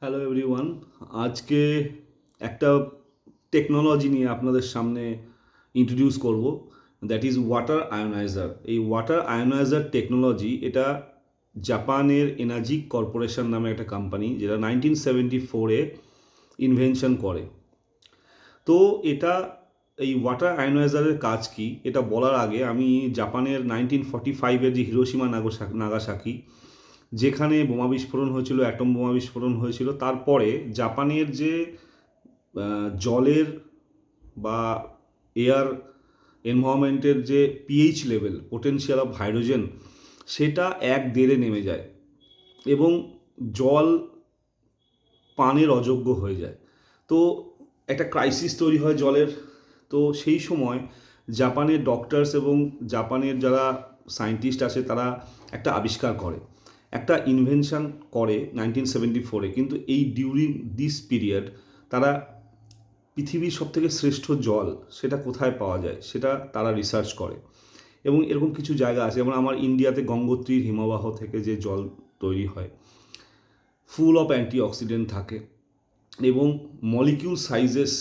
Hello everyone. আজকে একটা technology নিয়ে আপনাদের সামনে ইন্ট্রোডিউস করব, দ্যাট ইজ ওয়াটার আয়োনাইজার। এই ওয়াটার আয়োনাইজার টেকনোলজি এটা জাপানের এনার্জি কর্পোরেশন নামে একটা কোম্পানি, যেটা 1974-এ ইনভেনশন করে। তো এটা এই ওয়াটার আয়োনাইজারের কাজ কি এটা বলার আগে আমি জাপানের 1945-এর যে হিরোশিমা নাগাসাকি, যেখানে বোমা বিস্ফোরণ হয়েছিল, অ্যাটম বোমা বিস্ফোরণ হয়েছিল, তারপরে জাপানের যে জলের বা এয়ার এনভায়রনমেন্টের যে pH level, potential of hydrogen, সেটা 1-1.5 নেমে যায় এবং জল পানের অযোগ্য হয়ে যায়। তো একটা ক্রাইসিস তৈরি হয় জলের। তো সেই সময় জাপানের ডক্টরস এবং জাপানের যারা সায়েন্টিস্ট আছে তারা একটা আবিষ্কার করে, একটা ইনভেনশন করে 1974-এ। কিন্তু এই ডিউরিং দিস পিরিয়ড তারা পৃথিবীর সবথেকে শ্রেষ্ঠ জল সেটা কোথায় পাওয়া যায় সেটা তারা রিসার্চ করে। এবং এরকম কিছু জায়গা আছে, যেমন আমার ইন্ডিয়াতে গঙ্গোত্রীর হিমবাহ থেকে যে জল তৈরি হয়, ফুল অফ অ্যান্টিঅক্সিডেন্ট থাকে এবং মলিকিউল সাইজেস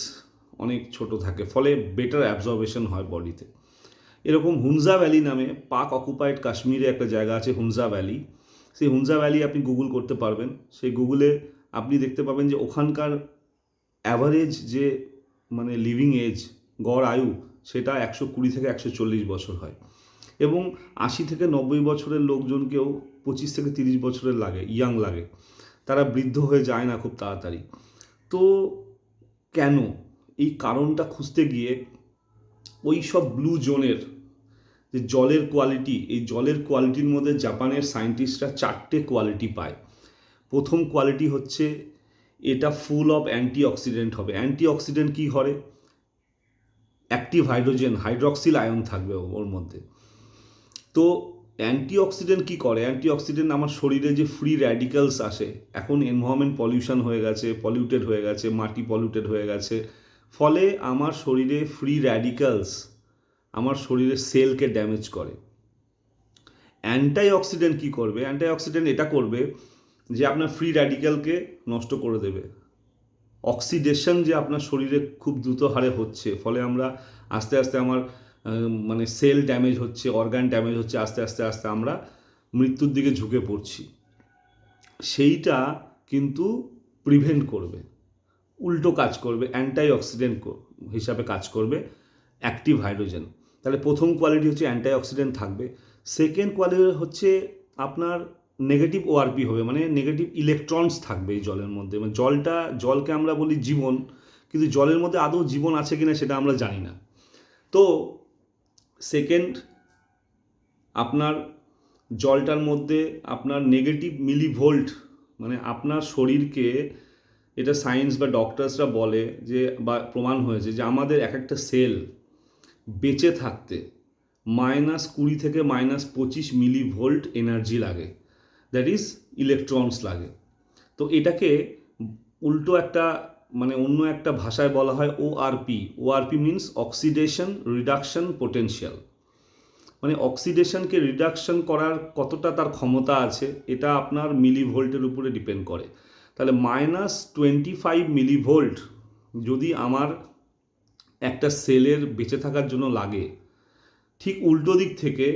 অনেক ছোট থাকে, ফলে বেটার অ্যাবজর্বেশন হয় বডিতে। এরকম হুনজা ভ্যালি নামে পাক অকুপাইড কাশ্মীরে একটা জায়গা আছে, হুনজা ভ্যালি। সেই হুনজা ভ্যালি আপনি গুগল করতে পারবেন। সেই গুগলে আপনি দেখতে পাবেন যে ওখানকার অ্যাভারেজ যে লিভিং এজ, গড় আয়ু, সেটা 120 থেকে 140 বছর হয়। এবং 80 থেকে 90 বছরের লোকজনকেও 25 থেকে 30 বছরের ইয়াং লাগে। তারা বৃদ্ধ হয়ে যায় না খুব তাড়াতাড়ি। তো কেন? এই কারণটা খুঁজতে গিয়ে ওই সব ব্লু জোনের যে জলের কোয়ালিটি, এই জলের কোয়ালিটির মধ্যে জাপানের সায়েন্টিস্টরা 4টে কোয়ালিটি পায়। প্রথম কোয়ালিটি হচ্ছে এটা ফুল অফ অ্যান্টিঅক্সিডেন্ট হবে। অ্যান্টিঅক্সিডেন্ট কী করে? অ্যাক্টিভ হাইড্রোজেন, হাইড্রক্সিল আয়ন থাকবে ওর মধ্যে। তো অ্যান্টিঅক্সিডেন্ট কী করে? অ্যান্টিঅক্সিডেন্ট আমার শরীরে যে ফ্রি র্যাডিক্যালস আসে, এখন এনভায়রনমেন্ট পলিউশন হয়ে গেছে, পলিউটেড হয়ে গেছে, মাটি পলিউটেড হয়ে গেছে, ফলে আমার শরীরে ফ্রি র্যাডিক্যালস আমার শরীরের সেলকে ড্যামেজ করে। অ্যান্টাইঅক্সিডেন্ট কী করবে? অ্যান্টাইঅক্সিডেন্ট এটা করবে যে আপনার ফ্রি র্যাডিক্যালকে নষ্ট করে দেবে। অক্সিডেশন যে আপনার শরীরে খুব দ্রুত হারে হচ্ছে, ফলে আমরা আস্তে আস্তে আমার সেল ড্যামেজ হচ্ছে, অর্গান ড্যামেজ হচ্ছে, আস্তে আস্তে আস্তে আমরা মৃত্যুর দিকে ঝুঁকে পড়ছি, সেইটা কিন্তু প্রিভেন্ট করবে, উল্টো কাজ করবে, অ্যান্টাইঅক্সিডেন্ট হিসাবে কাজ করবে অ্যাক্টিভ হাইড্রোজেন। তাহলে প্রথম কোয়ালিটি হচ্ছে অ্যান্টাইঅক্সিডেন্ট থাকবে। সেকেন্ড কোয়ালিটি হচ্ছে আপনার নেগেটিভ ওআরপি হবে, নেগেটিভ ইলেকট্রনস থাকবে এই জলের মধ্যে। জলকে আমরা বলি জীবন, কিন্তু জলের মধ্যে আদৌ জীবন আছে কিনা সেটা আমরা জানি না। তো সেকেন্ড, আপনার জলটার মধ্যে আপনার নেগেটিভ মিলিভোল্ট, আপনার শরীরকে, এটা সায়েন্স বা ডক্টরসরা বলে যে, বা প্রমাণ হয়েছে যে আমাদের এক একটা সেল বেঁচে থাকতে -20 থেকে -25 মিলিভোল্ট এনার্জি লাগে, দ্যাট ইজ ইলেকট্রনস লাগে। তো এটাকে উল্টো একটা অন্য একটা ভাষায় বলা হয় ORP. ORP means oxidation reduction potential. অক্সিডেশনকে রিডাকশন করার কতটা তার ক্ষমতা আছে এটা আপনার মিলিভোল্টের উপরে ডিপেন্ড করে। তাহলে -25 মিলিভোল্ট যদি আমার একটা সেলের বেঁচে থাকার জন্য লাগে, ঠিক উল্টো দিক থেকে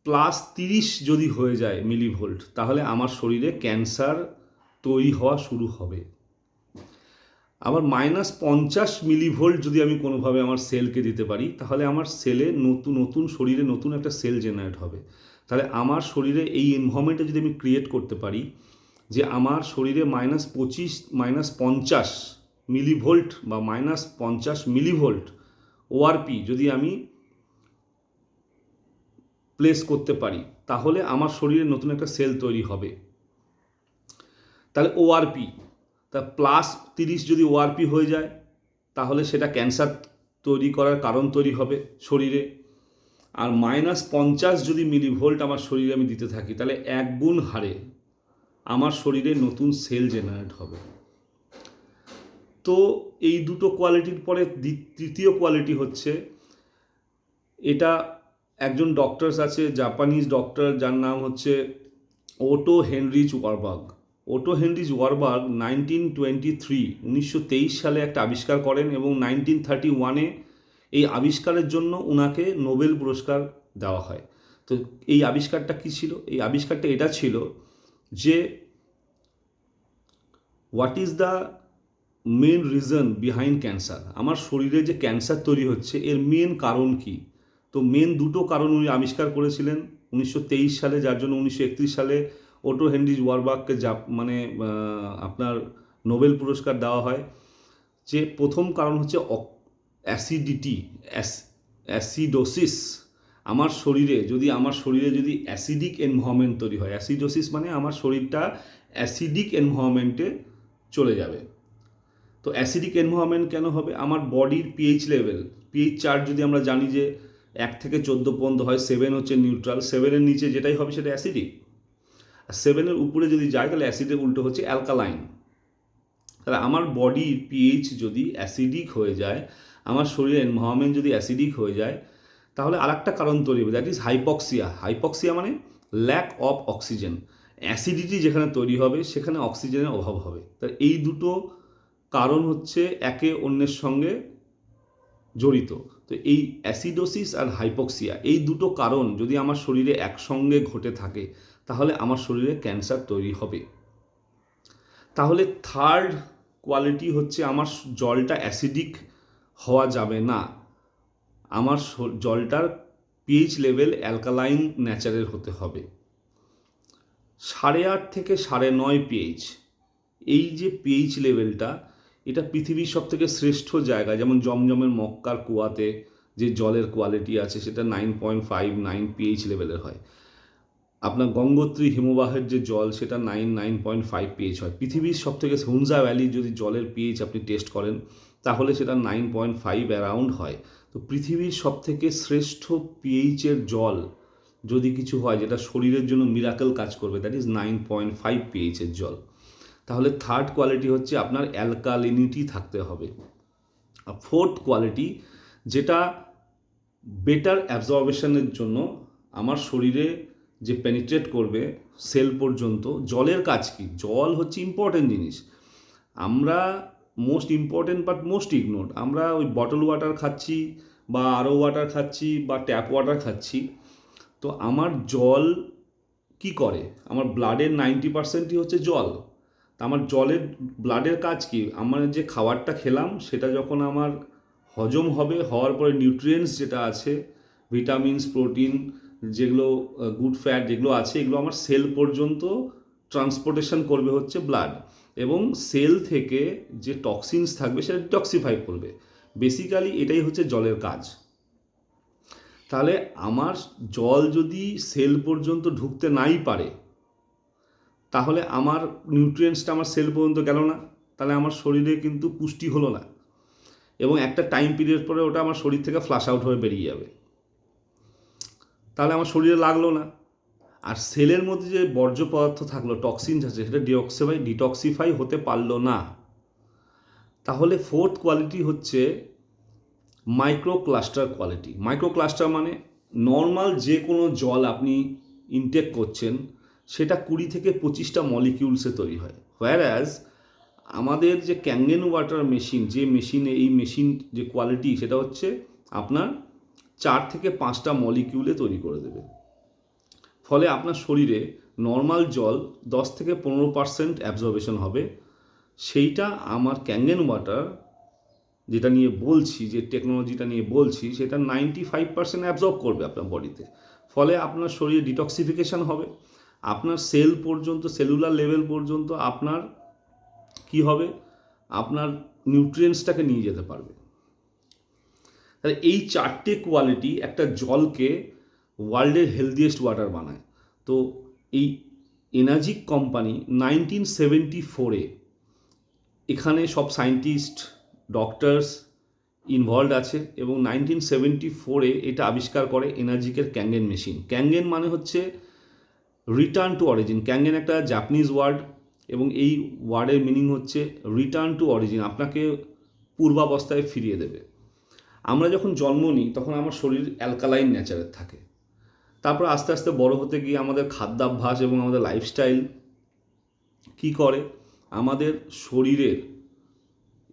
+30 যদি হয়ে যায় মিলিভোল্ট, তাহলে আমার শরীরে ক্যান্সার তৈরি হওয়া শুরু হবে। আবার -50 মিলিভোল্ট যদি আমি কোনোভাবে আমার সেলকে দিতে পারি, তাহলে আমার সেলে নতুন শরীরে নতুন একটা সেল জেনারেট হবে। তাহলে আমার শরীরে এই এনভায়রনমেন্টটা যদি আমি ক্রিয়েট করতে পারি যে আমার শরীরে -50 মিলিভোল্ট বা -50 মিলিভোল্ট ওআরপি যদি আমি প্লেস করতে পারি, তাহলে আমার শরীরে নতুন একটা সেল তৈরি হবে। তাহলে ওআরপি, তা +30 যদি ওআরপি হয়ে যায়, তাহলে সেটা ক্যান্সার তৈরি করার কারণ তৈরি হবে শরীরে। আর -50 যদি মিলিভোল্ট আমার শরীরে আমি দিতে থাকি, তাহলে 1 গুণ হারে আমার শরীরে নতুন সেল জেনারেট হবে। তো এই দুটো কোয়ালিটির পরে তৃতীয় কোয়ালিটি হচ্ছে, এটা একজন ডক্টরস আছে, জাপানিজ ডক্টর, যার নাম হচ্ছে ওটো হেনরিচ ওয়ারবার্গ। ওটো হেনরিচ ওয়ারবার্গ 1923 সালে একটা আবিষ্কার করেন এবং 1931 এই আবিষ্কারের জন্য ওনাকে নোবেল পুরস্কার দেওয়া হয়। তো এই আবিষ্কারটা কী ছিল? এই আবিষ্কারটা এটা ছিল যে what is the main reason behind cancer, আমার শরীরে যে ক্যান্সার তৈরি হচ্ছে এর মেন কারণ কি। তো মেন দুটো কারণ উনি আবিষ্কার করেছিলেন 1923 সালে, যার জন্য 1931 সালে ওটো হেনরিচ ওয়ারবার্গকে আপনার নোবেল পুরস্কার দেওয়া হয়। যে প্রথম কারণ হচ্ছে অ্যাসিডিটি, অ্যাসিডোসিস। আমার শরীরে যদি অ্যাসিডিক এনভায়রনমেন্ট তৈরি হয়, অ্যাসিডোসিস মানে আমার শরীরটা অ্যাসিডিক এনভায়রনমেন্টে চলে যাবে। তো অ্যাসিডিক এনভায়রনমেন্ট কেন হবে? আমার বডির পিএইচ লেভেল, পিএইচ চার্ট যদি আমরা জানি যে 1 থেকে 14 পর্যন্ত হয়, 7 হচ্ছে নিউট্রাল, 7-এর নিচে যেটাই হবে সেটা অ্যাসিডিক, আর 7-এর উপরে যদি যায় তাহলে অ্যাসিডের উল্টো হচ্ছে অ্যালকালাইন। তাহলে আমার বডির পিএইচ যদি অ্যাসিডিক হয়ে যায়, আমার শরীরের এনভায়রনমেন্ট যদি অ্যাসিডিক হয়ে যায়, তাহলে আর একটা কারণ তৈরি হবে, দ্যাট ইজ হাইপক্সিয়া। হাইপক্সিয়া মানে ল্যাক অফ অক্সিজেন। অ্যাসিডিটি যেখানে তৈরি হবে সেখানে অক্সিজেনের অভাব হবে। তাই এই দুটো কারণ হচ্ছে একে অন্যের সঙ্গে জড়িত। তো এই অ্যাসিডোসিস আর হাইপক্সিয়া, এই দুটো কারণ যদি আমার শরীরে একসঙ্গে ঘটে থাকে তাহলে আমার শরীরে ক্যান্সার তৈরি হবে। তাহলে থার্ড কোয়ালিটি হচ্ছে আমার জলটা অ্যাসিডিক হওয়া যাবে না, আমার জলটার পিএইচ লেভেল অ্যালকালাইন ন্যাচারের হতে হবে। 8.5 থেকে 9.5 পিএইচ, এই যে পিএইচ লেভেলটা, এটা পৃথিবীর সবথেকে শ্রেষ্ঠ জায়গা। যেমন জমজমের মক্কার কুয়াতে যে জলের কোয়ালিটি আছে সেটা 9.59 পিএইচ লেভেলের হয়। আপনার গঙ্গোত্রী হিমবাহের যে জল সেটা 9.5 পিএইচ হয়। পৃথিবীর সবথেকে হুনজা ভ্যালি যদি জলের পিএইচ আপনি টেস্ট করেন তাহলে সেটা 9.5 অ্যারাউন্ড হয়। তো পৃথিবীর সবথেকে শ্রেষ্ঠ পিএইচের জল যদি কিছু হয় যেটা শরীরের জন্য মিরাকেল কাজ করবে, দ্যাট ইজ 9.5 পিএইচের জল। তাহলে থার্ড কোয়ালিটি হচ্ছে আপনার অ্যালকালিনিটি থাকতে হবে। আর ফোর্থ কোয়ালিটি যেটা বেটার অ্যাবজর্বেশনের জন্য আমার শরীরে যে পেনিট্রেট করবে সেল পর্যন্ত, জলের কাজ কি? জল হচ্ছে ইম্পর্টেন্ট জিনিস। আমরা most important but most ignored. আমরা ওই বটল ওয়াটার খাচ্ছি বা আরও ওয়াটার খাচ্ছি বা ট্যাপ ওয়াটার খাচ্ছি। তো আমার জল কি করে? আমার ব্লাডের 90%ই হচ্ছে জল। তা আমার ব্লাডের কাজ কি? আমার যে খাবারটা খেলাম সেটা যখন আমার হজম হবে, হওয়ার পরে নিউট্রিয়েন্টস যেটা আছে, ভিটামিনস, প্রোটিন, যেগুলো গুড ফ্যাট যেগুলো আছে, এগুলো আমার সেল পর্যন্ত ট্রান্সপোর্টেশন করবে হচ্ছে ব্লাড, এবং সেল থেকে যে টক্সিনস থাকবে সেটা ডিটক্সিফাই করবে। বেসিক্যালি এটাই হচ্ছে জলের কাজ। তাহলে আমার জল যদি সেল পর্যন্ত ঢুকতে নাই পারে তাহলে আমার নিউট্রিয়েন্টসটা আমার সেল পর্যন্ত গেল না, তাহলে আমার শরীরে কিন্তু পুষ্টি হলো না, এবং একটা টাইম পিরিয়ড পরে ওটা আমার শরীর থেকে ফ্লাশ আউট হয়ে বেরিয়ে যাবে, তাহলে আমার শরীরে লাগলো না। আর সেলের মধ্যে যে বর্জ্য পদার্থ থাকলো, টক্সিনস আছে, সেটা ডিটক্সিফাই হতে পারলো না। তাহলে ফোর্থ কোয়ালিটি হচ্ছে micro cluster quality. Micro cluster মানে নর্মাল যে কোনো জল আপনি ইনটেক করছেন সেটা 20 থেকে 25টা মলিকিউলসে তৈরি হয়, হোয়ারঅ্যাজ আমাদের যে ক্যাঙ্গেন ওয়াটার মেশিন, এই মেশিন যে কোয়ালিটি সেটা হচ্ছে আপনার 4 থেকে 5টা মলিকিউলে তৈরি করে দেবে। ফলে আপনার শরীরে নর্মাল জল 10 থেকে 15% অ্যাবজর্বেশন হবে। সেইটা আমার ক্যাঙ্গেন ওয়াটার যেটা নিয়ে বলছি, যে টেকনোলজিটা নিয়ে বলছি, সেটা 95% অ্যাবজর্ব করবে আপনার বডিতে। ফলে আপনার শরীরে ডিটক্সিফিকেশান হবে, আপনার সেল পর্যন্ত, সেলুলার লেভেল পর্যন্ত আপনার কি হবে, আপনার নিউট্রিয়েন্টসটাকে নিয়ে যেতে পারবে। তাহলে এই 4টে কোয়ালিটি একটা জলকে ওয়ার্ল্ডের হেলদিয়েস্ট ওয়াটার বানায়। তো এই এনার্জিক কোম্পানি 1974-এ এখানে সব সায়েন্টিস্ট, ডক্টরস ইনভলভড আছে, এবং 1974-এ এটা আবিষ্কার করে এনার্জিকের ক্যাঙ্গেন মেশিন। ক্যাঙ্গেন মানে হচ্ছে রিটার্ন টু অরিজিন। ক্যাঙ্গেন একটা জাপানিজ ওয়ার্ড, এবং এই ওয়ার্ডের মিনিং হচ্ছে রিটার্ন টু অরিজিন, আপনাকে পূর্বাবস্থায় ফিরিয়ে দেবে। আমরা যখন জন্ম নিই তখন আমার শরীর অ্যালকালাইন নেচারের থাকে। তারপর আস্তে আস্তে বড় হতে গিয়ে আমাদের খাদ্যাভ্যাস এবং আমাদের লাইফস্টাইল কি করে, আমাদের শরীরের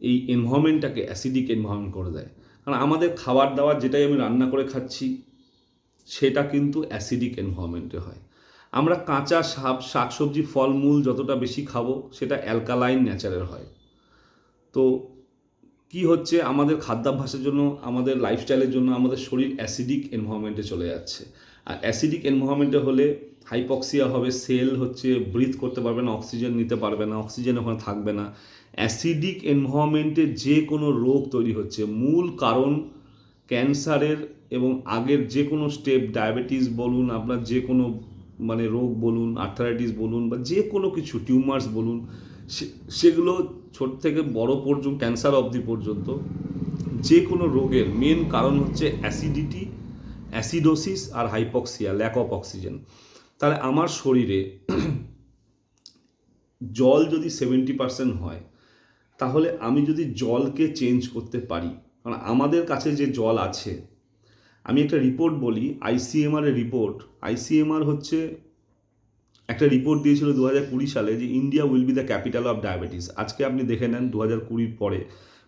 এই এনভায়রনমেন্টটাকে অ্যাসিডিক এনভায়রনমেন্ট করে দেয়। কারণ আমাদের খাবার দাবার যেটাই আমি রান্না করে খাচ্ছি সেটা কিন্তু অ্যাসিডিক এনভায়রনমেন্টে হয়। আমরা কাঁচা শাকসবজি ফলমূল যতটা বেশি খাবো সেটা অ্যালকালাইন নেচারের হয়। তো কি হচ্ছে, আমাদের খাদ্যাভ্যাসের জন্য, আমাদের লাইফস্টাইলের জন্য আমাদের শরীর অ্যাসিডিক এনভায়রনমেন্টে চলে যাচ্ছে। আর অ্যাসিডিক এনভায়রনমেন্টে হলে হাইপক্সিয়া হবে, সেল হচ্ছে ব্রিথ করতে পারবে না, অক্সিজেন নিতে পারবে না, অক্সিজেন ওখানে থাকবে না। অ্যাসিডিক এনভায়রনমেন্টে যে কোনো রোগ তৈরি হচ্ছে, মূল কারণ ক্যান্সারের এবং আগের যে কোনো স্টেপ, ডায়াবেটিস বলুন, আপনার যে কোনো মানে রোগ বলুন, আর্থারাইটিস বলুন, বা যে কোনো কিছু টিউমার্স বলুন, সেগুলো ছোট থেকে বড় পর্যন্ত ক্যান্সার অবধি পর্যন্ত যে কোনো রোগের মেন কারণ হচ্ছে অ্যাসিডিটি, অ্যাসিডোসিস আর হাইপক্সিয়া, ল্যাক অফ অক্সিজেন। তাহলে আমার শরীরে জল যদি 70% হয়, তাহলে আমি যদি জলকে চেঞ্জ করতে পারি, কারণ আমাদের কাছে যে জল আছে, আমি একটা রিপোর্ট বলি, আইসিএমআর এর রিপোর্ট। আইসিএমআর হচ্ছে একটা রিপোর্ট দিয়েছিল 2020 সালে যে India will be the capital of diabetes. আজকে আপনি দেখে নেন 2020 পরে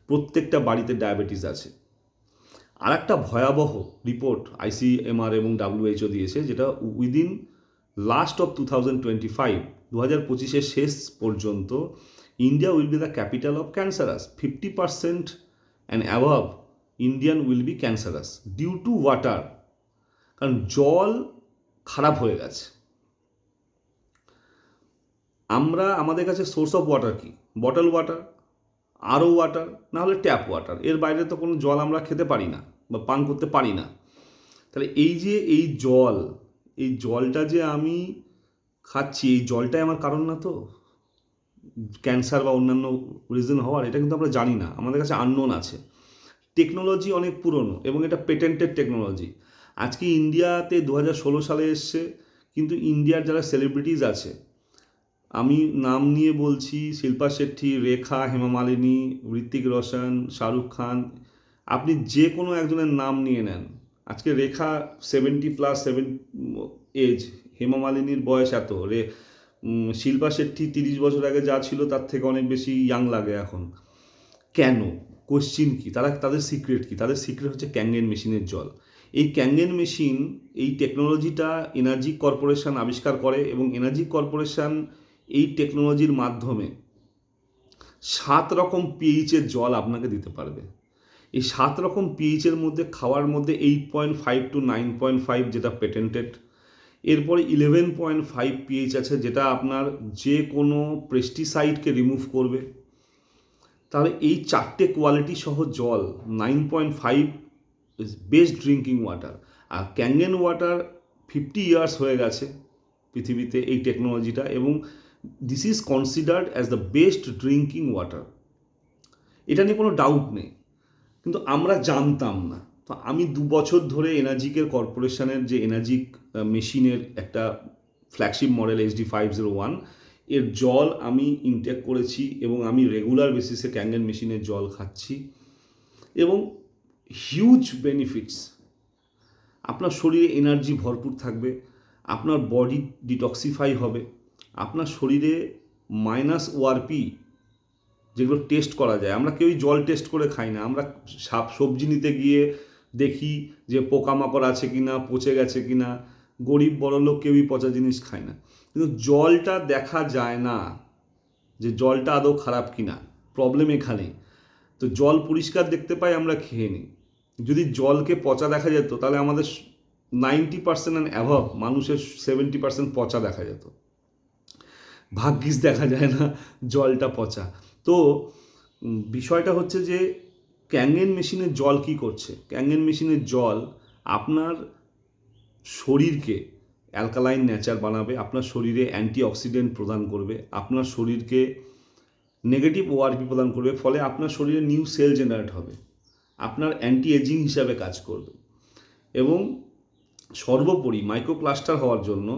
প্রত্যেকটা বাড়িতে ডায়াবেটিস আছে। আর একটা ভয়াবহ রিপোর্ট আইসিএমআর এবং ডাব্লিউএইচও দিয়েছে, যেটা উইদিন লাস্ট অফ 2025, 2025-এর শেষ পর্যন্ত India will be the capital of cancerous. 50% and above Indian will be cancerous due to water. কারণ জল খারাপ হয়ে গেছে। আমাদের কাছে সোর্স অফ ওয়াটার কি? বটল ওয়াটার, আরও ওয়াটার, না হলে ট্যাপ ওয়াটার। এর বাইরে তো কোনো জল আমরা খেতে পারি না বা পান করতে পারি না। তাহলে এই যে এই জলটা যে আমি খাচ্ছি, এই জলটাই আমার কারণ না তো ক্যান্সার বা অন্যান্য রিজন হওয়ার? এটা কিন্তু আমরা জানি না, আমাদের কাছে আননোন আছে। টেকনোলজি অনেক পুরনো এবং এটা পেটেন্টেড টেকনোলজি। আজকে ইন্ডিয়াতে 2016 সালে এসছে, কিন্তু ইন্ডিয়ার যারা সেলিব্রিটিজ আছে, আমি নাম নিয়ে বলছি, শিল্পা শেট্টি, রেখা, হেমা মালিনী, ঋত্বিক রোশন, শাহরুখ খান, আপনি যে কোনো একজনের নাম নিয়ে নেন। আজকে রেখা 70+7 এজ, হেমা মালিনীর বয়স এত, শিল্পা শেট্টি 30 বছর আগে যা ছিল তার থেকে অনেক বেশি ইয়াং লাগে এখন। কেন? কোশ্চিন কি? তাদের সিক্রেট কি? তাদের সিক্রেট হচ্ছে ক্যাঙ্গেন মেশিনের জল। এই ক্যাঙ্গেন মেশিন, এই টেকনোলজিটা এনার্জি কর্পোরেশন আবিষ্কার করে এবং এনার্জি কর্পোরেশন এই টেকনোলজির মাধ্যমে 7 রকম পিএইচের জল আপনাকে দিতে পারবে। এই 7 রকম পিএইচের মধ্যে খাওয়ার মধ্যে 8.5 to 9.5 যেটা পেটেন্টেড, এরপরে 11.5 পিএইচ আছে যেটা আপনার যে কোনো পেস্টিসাইডকে রিমুভ করবে। তাহলে এই 4টে কোয়ালিটি সহ জল 9.5 ইজ বেস্ট ড্রিঙ্কিং ওয়াটার। আর ক্যাঙ্গেন ওয়াটার 50 ইয়ার্স হয়ে গেছে পৃথিবীতে এই টেকনোলজিটা, এবং this is considered as the best drinking water. এটা নিয়ে কোনো ডাউট নেই, কিন্তু আমরা জানতাম না। তো আমি 2 বছর ধরে এনার্জিকের কর্পোরেশনের যে এনার্জিক মেশিনের একটা ফ্ল্যাগশিপ মডেল HD501 এর জল আমি ইনটেক করেছি এবং আমি রেগুলার বেসিসে ক্যাঙ্গেন মেশিনের জল খাচ্ছি, এবং হিউজ বেনিফিটস। আপনার শরীরে এনার্জি ভরপুর থাকবে, আপনার বডি ডিটক্সিফাই হবে, আপনার শরীরে -ORP যেগুলো টেস্ট করা যায়, আমরা কেউই জল টেস্ট করে খাই না। আমরা সবজি নিতে গিয়ে দেখি যে পোকামাকড় আছে কি না, পচে গেছে কি না। গরিব বড়লোক কেউই পচা জিনিস খায় না, কিন্তু জলটা দেখা যায় না যে জলটা আদৌ খারাপ কি না। প্রবলেম এখানেই। তো জল পরিষ্কার দেখতে পাই, আমরা খেয়ে নিই। যদি জলকে পচা দেখা যেত তাহলে আমাদের 90% অ্যান্ড অ্যাভাব মানুষের 70% পচা দেখা যেত। ভাগ্যিস দেখা যায় না জলটা পচা। তো বিষয়টা হচ্ছে যে ক্যাঙ্গেন মেশিনের জল কি করছে? ক্যাঙ্গেন মেশিনের জল আপনার শরীরকে অ্যালকালাইন নেচার বানাবে, আপনার শরীরে অ্যান্টিঅক্সিডেন্ট প্রদান করবে, আপনার শরীরকে নেগেটিভ ওআরপি প্রদান করবে, ফলে আপনার শরীরে নিউ সেল জেনারেট হবে, আপনার অ্যান্টি এজিং হিসাবে কাজ করবে। এবং সর্বোপরি মাইক্রোক্লাস্টার হওয়ার জন্য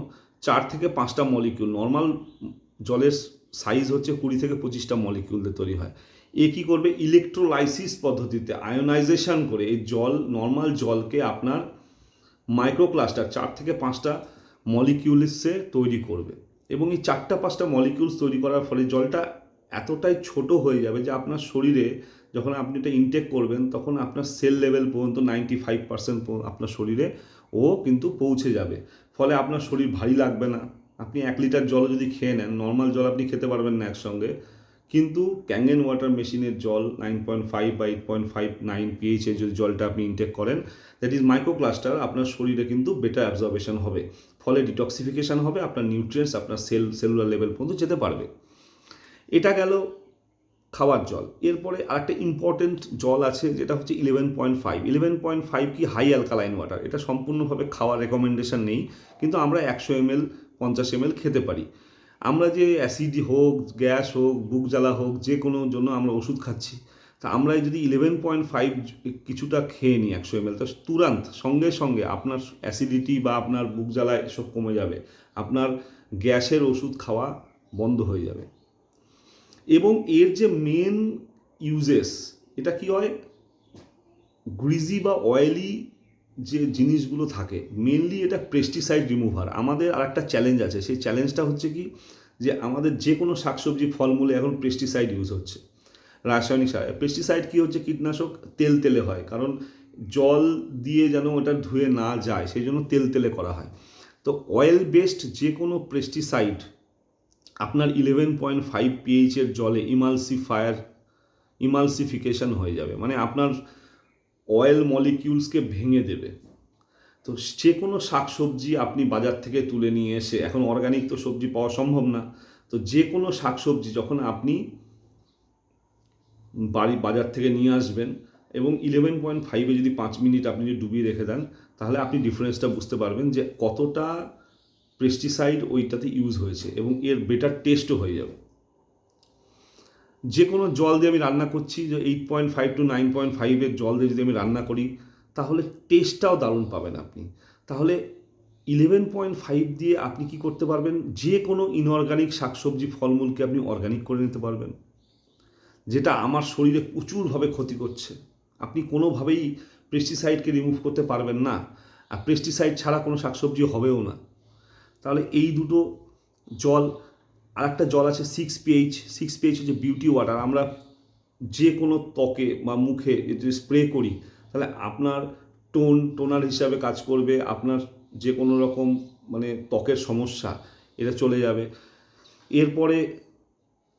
4 থেকে 5টা মলিকিউল, নর্মাল জলের সাইজ হচ্ছে 20 থেকে 25টা মলিকিউল তৈরি হয়। এ কী করবে? ইলেকট্রোলাইসিস পদ্ধতিতে আয়োনাইজেশন করে এই নর্মাল জলকে আপনার মাইক্রোক্লাস্টার 4 থেকে 5টা মলিকিউলসে তৈরি করবে। এবং এই 4-5টা মলিকিউলস তৈরি করার ফলে জলটা এতটাই ছোট হয়ে যাবে যে আপনার শরীরে যখন আপনি এটা ইনটেক করবেন তখন আপনার সেল লেভেল পর্যন্ত 95% আপনার শরীরে ও কিন্তু পৌঁছে যাবে। ফলে আপনার শরীর ভারী লাগবে না। আপনি 1 লিটার জল যদি খেয়ে নেন, নর্মাল জল আপনি খেতে পারবেন না একসঙ্গে, কিন্তু ক্যাঙ্গেন ওয়াটার মেশিনের জল 9.5 বা 8.59 পিএইচের যদি জলটা আপনি ইনটেক করেন, দ্যাট ইজ মাইক্রোক্লাস্টার, আপনার শরীরে কিন্তু বেটার অ্যাবজর্বেশন হবে, ফলে ডিটক্সিফিকেশান হবে, আপনার নিউট্রিয়েন্টস আপনার সেলুলার লেভেল পর্যন্ত যেতে পারবে। এটা গেল খাওয়ার জল। এরপরে আরেকটা ইম্পর্টেন্ট জল আছে যেটা হচ্ছে 11.5। 11.5 কি হাই অ্যালকালাইন ওয়াটার। এটা সম্পূর্ণভাবে খাওয়ার রেকমেন্ডেশন নেই, কিন্তু আমরা 100 ml 50 ml খেতে পারি। আমরা যে অ্যাসিড হোক, গ্যাস হোক, বুক জ্বালা হোক, যে কোনো জন্য আমরা ওষুধ খাচ্ছি, তা আমরা যদি 11.5 কিছুটা খেয়ে নিই 100 ml, তো তুরন্ত সঙ্গে সঙ্গে আপনার অ্যাসিডিটি বা আপনার বুক জ্বালা এসব কমে যাবে, আপনার গ্যাসের ওষুধ খাওয়া বন্ধ হয়ে যাবে। এবং এর যে মেন ইউজেস, এটা কি হয়, গ্রিজি বা অয়েলি যে জিনিসগুলো থাকে, মেনলি এটা পেস্টিসাইড রিমুভার। আমাদের আর একটা চ্যালেঞ্জ আছে, সেই চ্যালেঞ্জটা হচ্ছে কি, যে আমাদের যে কোনো শাকসবজি ফলমূলে এখন পেস্টিসাইড ইউজ হচ্ছে, রাসায়নিক সার। পেস্টিসাইড কী হচ্ছে, কীটনাশক তেল তেলে হয়, কারণ জল দিয়ে যেন ওটা ধুয়ে না যায় সেই জন্য তেল তেলে করা হয়। তো অয়েল বেসড যে কোনো পেস্টিসাইড আপনার 11.5 পিএইচের জলে ইমালসিফিকেশন হয়ে যাবে, মানে আপনার অয়েল মলিকিউলসকে ভেঙে দেবে। তো যে কোনো শাকসবজি আপনি বাজার থেকে তুলে নিয়ে এসে, এখন অর্গানিক তো সবজি পাওয়া সম্ভব না, তো যে কোনো শাকসবজি যখন আপনি বাজার থেকে নিয়ে আসবেন এবং 11.5-এ যদি 5 মিনিট আপনি যদি ডুবিয়ে রেখে দেন, তাহলে আপনি ডিফারেন্সটা বুঝতে পারবেন যে কতটা পেস্টিসাইড ওইটাতে ইউজ হয়েছে, এবং এর বেটার টেস্টও হয়ে যাবে। যে কোনো জল দিয়ে আমি রান্না করছি, যে 8.5 to 9.5-এর জল দিয়ে যদি আমি রান্না করি, তাহলে টেস্টটাও দারুণ পাবেন আপনি। তাহলে 11.5 দিয়ে আপনি কি করতে পারবেন, যে কোনো ইনঅর্গানিক শাকসবজি ফলমূলকে আপনি অর্গানিক করে নিতে পারবেন, যেটা আমার শরীরে প্রচুরভাবে ক্ষতি করছে। আপনি কোনোভাবেই পেস্টিসাইডকে রিমুভ করতে পারবেন না, আর পেস্টিসাইড ছাড়া কোনো শাকসবজি হবেও না। তাহলে এই দুটো জল। আর একটা জল আছে 6pH। 6pH হচ্ছে বিউটি ওয়াটার। আমরা যে কোনো ত্বকে বা মুখে যদি স্প্রে করি, তাহলে আপনার টোনার হিসাবে কাজ করবে, আপনার যে কোনো রকম মানে ত্বকের সমস্যা এটা চলে যাবে। এরপরে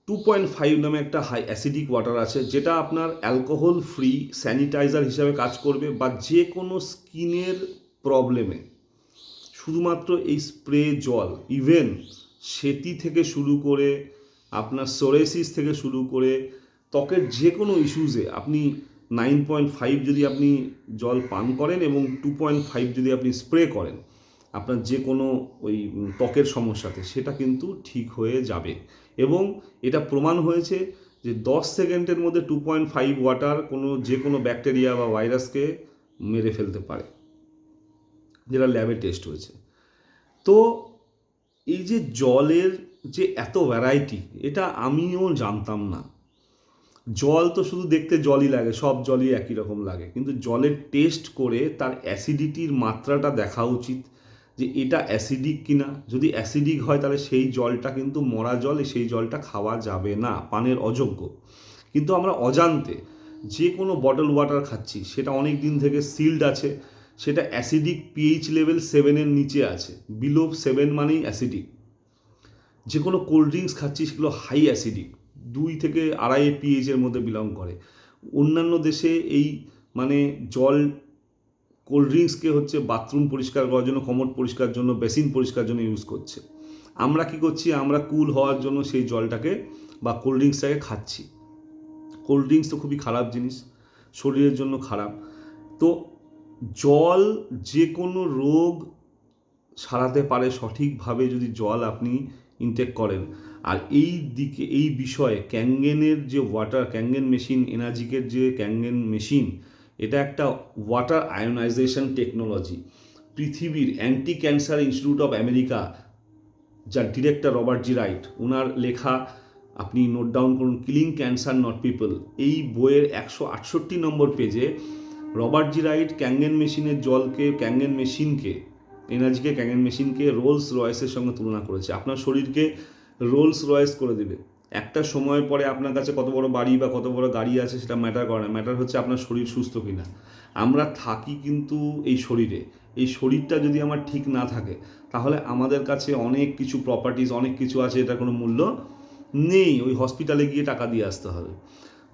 2.5 নামে একটা হাই অ্যাসিডিক ওয়াটার আছে, যেটা আপনার অ্যালকোহল ফ্রি স্যানিটাইজার হিসাবে কাজ করবে, বা যে কোনো স্কিনের প্রবলেমে শুধুমাত্র এই স্প্রে জল, ইভেন সেতি থেকে শুরু করে আপনার সোরেসিস থেকে শুরু করে ত্বকের যে কোনো ইস্যুসে আপনি 9.5 যদি আপনি জল পান করেন এবং 2.5 যদি আপনি স্প্রে করেন, আপনার যে কোনো ওই ত্বকের সমস্যাতে সেটা কিন্তু ঠিক হয়ে যাবে। এবং এটা প্রমাণ হয়েছে যে 10 সেকেন্ডের মধ্যে 2.5 ওয়াটার যে কোনো ব্যাকটেরিয়া বা ভাইরাসকে মেরে ফেলতে পারে, যেটা ল্যাবে টেস্ট হয়েছে। তো এই যে জলের যে এত ভ্যারাইটি, এটা আমিও জানতাম না। জল তো শুধু দেখতে জলই লাগে, সব জলই একই রকম লাগে, কিন্তু জলের টেস্ট করে তার অ্যাসিডিটির মাত্রাটা দেখা উচিত, যে এটা অ্যাসিডিক কিনা। যদি অ্যাসিডিক হয় তাহলে সেই জলটা কিন্তু মরা জল, সেই জলটা খাওয়া যাবে না, পানের অযোগ্য। কিন্তু আমরা অজান্তে যে কোনো বটল ওয়াটার খাচ্ছি, সেটা অনেক দিন থেকে সিল্ড আছে, সেটা অ্যাসিডিক পিএইচ লেভেল 7-এর নিচে আছে, বিলো 7 মানেই অ্যাসিডিক। যে কোনো কোল্ড ড্রিঙ্কস খাচ্ছি, সেগুলো হাই অ্যাসিডিক, 2 থেকে 2.5 পিএইচের মধ্যে বিলং করে। অন্যান্য দেশে এই মানে জল কোল্ড ড্রিঙ্কসকে হচ্ছে বাথরুম পরিষ্কার করার জন্য, কমোড পরিষ্কার জন্য, বেসিন পরিষ্কার জন্য ইউজ করছে। আমরা কি করছি, আমরা কুল হওয়ার জন্য সেই জলটাকে বা কোল্ড ড্রিঙ্কসটাকে খাচ্ছি। কোল্ড ড্রিঙ্কস তো খুবই খারাপ জিনিস, শরীরের জন্য খারাপ। তো জল যে কোনো রোগ সারাতে পারে সঠিকভাবে যদি জল আপনি ইনটেক করেন। আর এই বিষয়ে ক্যাঙ্গেনের যে ক্যাঙ্গেন মেশিন, এনার্জিকের যে ক্যাঙ্গেন মেশিন, এটা একটা ওয়াটার আয়োনাইজেশন টেকনোলজি। পৃথিবীর anti cancer institute of America, যার ডিরেক্টর রবার্ট জি রাইট, ওনার লেখা, আপনি নোট ডাউন করুন, কিলিং ক্যান্সার নট পিপল, এই বইয়ের 168 নম্বর পেজে রবার্ট জি রাইট ক্যাঙ্গেন মেশিনকে এনার্জিকে ক্যাঙ্গেন মেশিনকে রোলস রয়েসের সঙ্গে তুলনা করেছে। আপনার শরীরকে রোলস রয়েস করে দেবে। একটা সময় পরে আপনার কাছে কত বড় বাড়ি বা কত বড় গাড়ি আছে সেটা ম্যাটার করে না, ম্যাটার হচ্ছে আপনার শরীর সুস্থ কিনা। আমরা থাকি কিন্তু এই শরীরে, এই শরীরটা যদি আমার ঠিক না থাকে তাহলে আমাদের কাছে অনেক কিছু প্রপার্টিজ, অনেক কিছু আছে, এটার কোনো মূল্য নেই। ওই হসপিটালে গিয়ে টাকা দিয়ে আসতে হবে।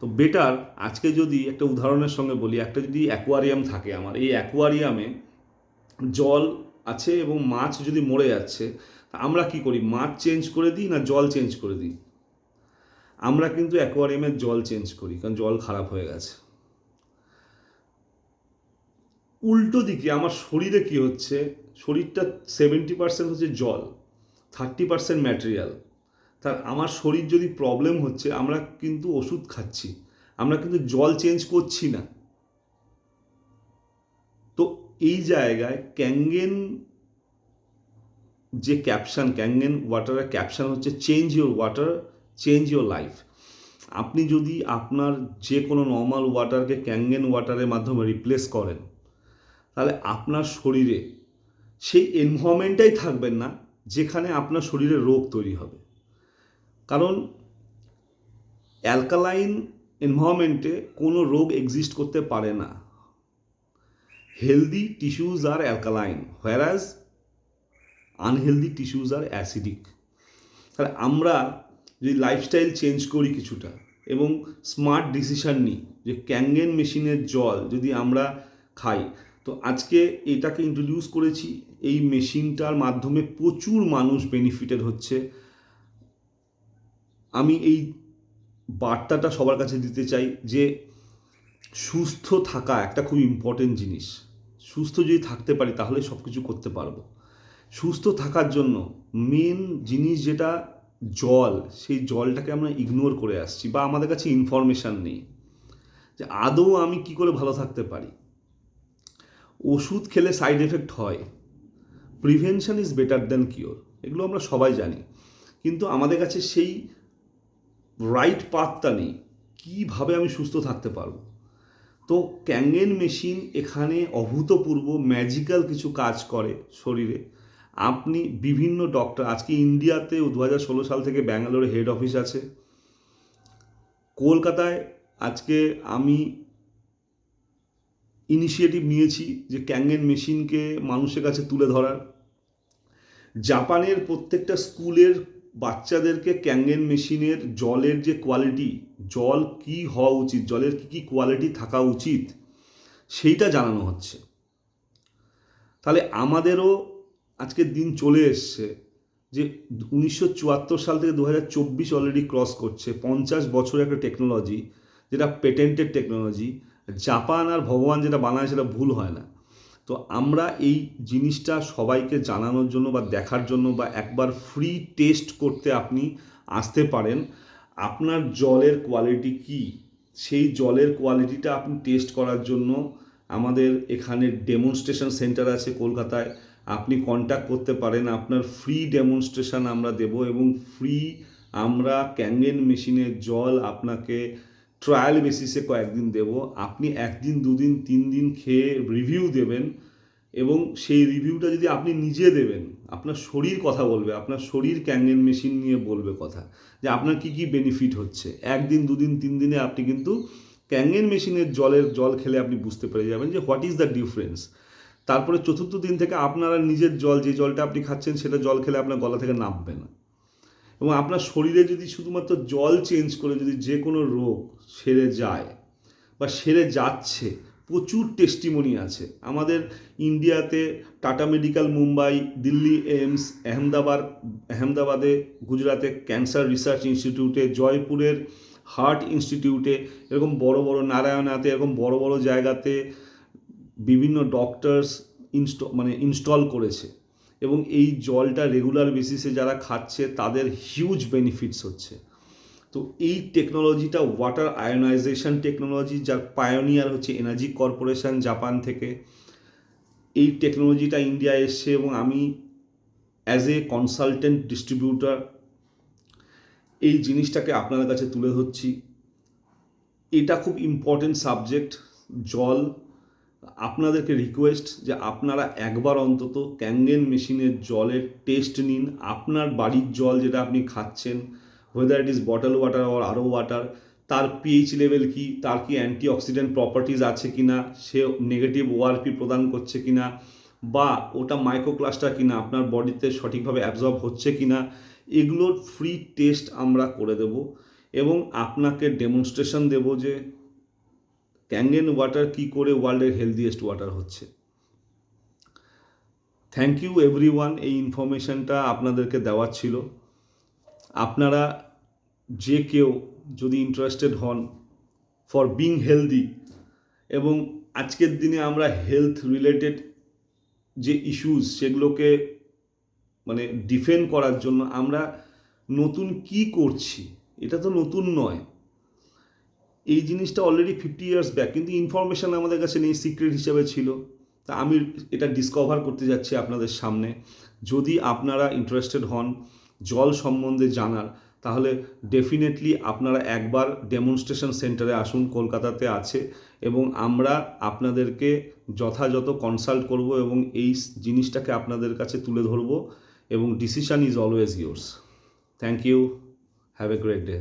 তো বেটার আজকে যদি একটা উদাহরণের সঙ্গে বলি, একটা যদি অ্যাকোয়ারিয়াম থাকে আমার, এই অ্যাকোয়ারিয়ামে জল আছে এবং মাছ যদি মরে যাচ্ছে, আমরা কি করি? মাছ চেঞ্জ করে দিই না জল চেঞ্জ করে দিই? আমরা কিন্তু অ্যাকোয়ারিয়ামের জল চেঞ্জ করি, কারণ জল খারাপ হয়ে গেছে। উল্টো দিকে আমার শরীরে কি হচ্ছে? শরীরটা 70% হচ্ছে জল, 30% ম্যাটেরিয়াল। তার আমার শরীর যদি প্রবলেম হচ্ছে, আমরা কিন্তু ওষুধ খাচ্ছি, আমরা কিন্তু জল চেঞ্জ করছি না। তো এই জায়গায় ক্যাঙ্গেন যে ক্যাপশন, ক্যাঙ্গেন ওয়াটারের ক্যাপশন হচ্ছে change your water, change your life. আপনি যদি আপনার যে কোনো নর্মাল ওয়াটারকে ক্যাঙ্গেন ওয়াটারের মাধ্যমে রিপ্লেস করেন, তাহলে আপনার শরীরে সেই এনভায়রনমেন্টটাই থাকবেন না যেখানে আপনার শরীরে রোগ তৈরি হবে। কারণ অ্যালকালাইন এনভায়রনমেন্টে কোনো রোগ এক্সিস্ট করতে পারে না। হেলদি টিস্যুজ আর অ্যালকালাইন, হোয়ারাজ আনহেলদি টিস্যুজ আর অ্যাসিডিক। তাহলে আমরা যদি লাইফস্টাইল চেঞ্জ করি কিছুটা এবং স্মার্ট ডিসিশান নিই যে ক্যাঙ্গেন মেশিনের জল যদি আমরা খাই, তো আজকে এটাকে ইন্ট্রোডিউস করেছি। এই মেশিনটার মাধ্যমে প্রচুর মানুষ বেনিফিটেড হচ্ছে। আমি এই বার্তাটা সবার কাছে দিতে চাই যে সুস্থ থাকা একটা খুব ইম্পর্টেন্ট জিনিস। সুস্থ যদি থাকতে পারি তাহলে সব কিছু করতে পারবো। সুস্থ থাকার জন্য মেন জিনিস যেটা জল, সেই জলটাকে আমরা ইগনোর করে আসছি বা আমাদের কাছে ইনফরমেশান নেই যে আদৌ আমি কি করে ভালো থাকতে পারি। ওষুধ খেলে সাইড এফেক্ট হয়, prevention is better than cure, এগুলো আমরা সবাই জানি। কিন্তু আমাদের কাছে সেই রাইট পাথটা নেই, কীভাবে আমি সুস্থ থাকতে পারবো। তো ক্যাঙ্গেন মেশিন এখানে অভূতপূর্ব ম্যাজিক্যাল কিছু কাজ করে শরীরে। আপনি বিভিন্ন ডক্টর, আজকে ইন্ডিয়াতে 2016 সাল থেকে ব্যাঙ্গালোরে হেড অফিস আছে। কলকাতায় আজকে আমি ইনিশিয়েটিভ নিয়েছি যে ক্যাঙ্গেন মেশিনকে মানুষের কাছে তুলে ধরার। জাপানের প্রত্যেকটা স্কুলের বাচ্চাদেরকে ক্যাঙ্গেন মেশিনের জলের যে কোয়ালিটি, জল কি হওয়া উচিত, জলের কী কী কোয়ালিটি থাকা উচিত, সেইটা জানানো হচ্ছে। তাহলে আমাদেরও আজকের দিন চলে এসছে যে 1974 সাল থেকে 2024 অলরেডি ক্রস করছে, 50 বছরের একটা টেকনোলজি যেটা পেটেন্টেড টেকনোলজি। জাপান আর ভগবান যেটা বানায় সেটা ভুল হয় না। তো আমরা এই জিনিসটা সবাইকে জানানোর জন্য বা দেখার জন্য বা একবার ফ্রি টেস্ট করতে আপনি আসতে পারেন। আপনার জলের কোয়ালিটি কি, সেই জলের কোয়ালিটিটা আপনি টেস্ট করার জন্য আমাদের এখানে ডেমনস্ট্রেশন সেন্টার আছে কলকাতায়, আপনি কন্ট্যাক্ট করতে পারেন। আপনার ফ্রি ডেমনস্ট্রেশন আমরা দেব এবং ফ্রি আমরা ক্যাঙ্গেন মেশিনের জল আপনাকে ট্রায়াল বেসিসে কয়েকদিন দেব। আপনি 1 দিন 2 দিন 3 দিন খেয়ে রিভিউ দেবেন এবং সেই রিভিউটা যদি আপনি নিজে দেবেন, আপনার শরীর কথা বলবে, আপনার শরীর ক্যাঙ্গেন মেশিন নিয়ে বলবে কথা যে আপনার কী কী বেনিফিট হচ্ছে। 1 দিন 2 দিন 3 দিনে আপনি কিন্তু ক্যাঙ্গেন মেশিনের জল খেলে আপনি বুঝতে পেরে যাবেন যে হোয়াট ইজ দ্য ডিফারেন্স। তারপরে চতুর্থ দিন থেকে আপনারা নিজের জল, যে জলটা আপনি খাচ্ছেন সেটা জল খেলে আপনার গলা থেকে নামবে না। এবং আপনার শরীরে যদি শুধুমাত্র জল চেঞ্জ করে যদি যে কোনো রোগ সেরে যায় বা সেরে যাচ্ছে, প্রচুর টেস্টিমনি আছে আমাদের ইন্ডিয়াতে। টাটা মেডিকেল মুম্বাই, দিল্লি এইমস, আহমেদাবাদে, গুজরাটে ক্যান্সার রিসার্চ ইনস্টিটিউটে, জয়পুরের হার্ট ইনস্টিটিউটে, এরকম বড় বড় নারায়ণাতে, এরকম বড় বড় জায়গাতে বিভিন্ন ডক্টরস ইনস্টল করেছে এবং এই জলটা রেগুলার বেসিসে যারা খাচ্ছে তাদের হিউজ বেনিফিটস হচ্ছে। তো এই টেকনোলজিটা ওয়াটার আয়োনাইজেশন টেকনোলজি, যার পায়োনিয়ার হচ্ছে এনার্জি কর্পোরেশন জাপান থেকে। এই টেকনোলজিটা ইন্ডিয়া এসছে এবং আমি অ্যাজ এ কনসালটেন্ট ডিস্ট্রিবিউটার এই জিনিসটাকে আপনাদের কাছে তুলে ধরছি। এটা খুব ইম্পর্টেন্ট সাবজেক্ট, জল আপনাদেরকে রিকোয়েস্ট যে আপনারা একবার অন্তত ক্যাঙ্গেন মেশিনের জলের টেস্ট নিন। আপনার বাড়ির জল যেটা আপনি খাচ্ছেন, weather it is bottle water or আরও ওয়াটার, তার পিএইচ লেভেল কি, তার কি অ্যান্টিঅক্সিডেন্ট প্রপার্টিজ আছে কি না, সে নেগেটিভ ওআরপি প্রদান করছে কি না, বা ওটা মাইক্রোক্লাস্টার কি না, আপনার বডিতে সঠিকভাবে অ্যাবজর্ব হচ্ছে কি না, এগুলোর ফ্রি টেস্ট আমরা করে দেব এবং আপনাকে ডেমনস্ট্রেশন দেব যে ক্যাঙ্গেন ওয়াটার কী করে ওয়ার্ল্ডের হেলদিয়েস্ট ওয়াটার হচ্ছে। থ্যাংক ইউ এভরিওয়ান, এই ইনফরমেশনটা আপনাদেরকে দেওয়ার ছিল। আপনারা যে কেউ যদি ইন্টারেস্টেড হন ফর বিং হেলদি, এবং আজকের দিনে আমরা হেলথ রিলেটেড যে ইস্যুস সেগুলোকে মানে ডিফেন্ড করার জন্য আমরা নতুন কি করছি, এটা তো নতুন নয়। এই জিনিসটা অলরেডি 50 ইয়ার্স ব্যাক, কিন্তু ইনফরমেশান আমাদের কাছে নেই, সিক্রেট হিসেবে ছিল। তা আমি এটা ডিসকভার করতে যাচ্ছি আপনাদের সামনে। যদি আপনারা ইন্টারেস্টেড হন জল সম্বন্ধে জানার, তাহলে ডেফিনেটলি আপনারা একবার ডেমনস্ট্রেশন সেন্টারে আসুন, কলকাতাতে আছে, এবং আমরা আপনাদেরকে যথাযথ কনসাল্ট করব এবং এই জিনিসটাকে আপনাদের কাছে তুলে ধরব, এবং decision is always yours. Thank you, have a great day.